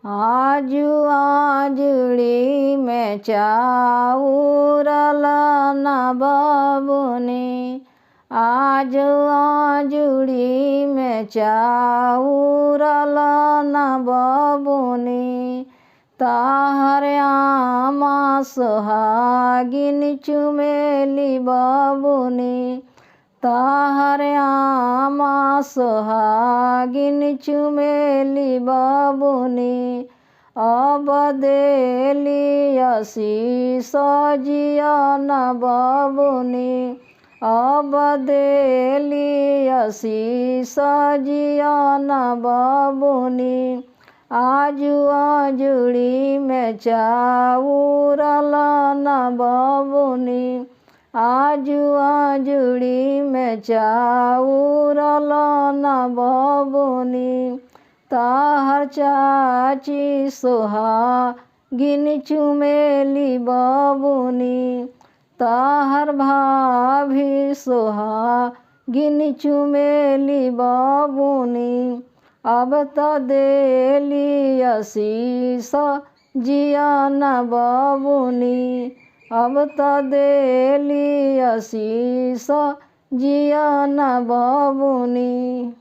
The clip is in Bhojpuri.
आजू आजुड़ी में चाउरल न बबुनी, आजू आजुड़ी में चाउरल न बबुनी। ताहर आमा सोहागिन चुमेली बबुनी, ताहर आमा सोहागिन चुमेली बबुनी। अब देली आशीष जियन बबुनी, अब देली आशीष जियन बबुनी। आजू आजुड़ी में चाउरल न बबुनी, आजू आजुड़ी में चाउरल न बबुनी। ताहर चाची सोहागिन चुमेली बबुनी, ताहर भाभी सोहागिन चुमेली बबुनी। अब त देली आशीष जियन बबुनी, अब त देली आशीष जियन बबुनी।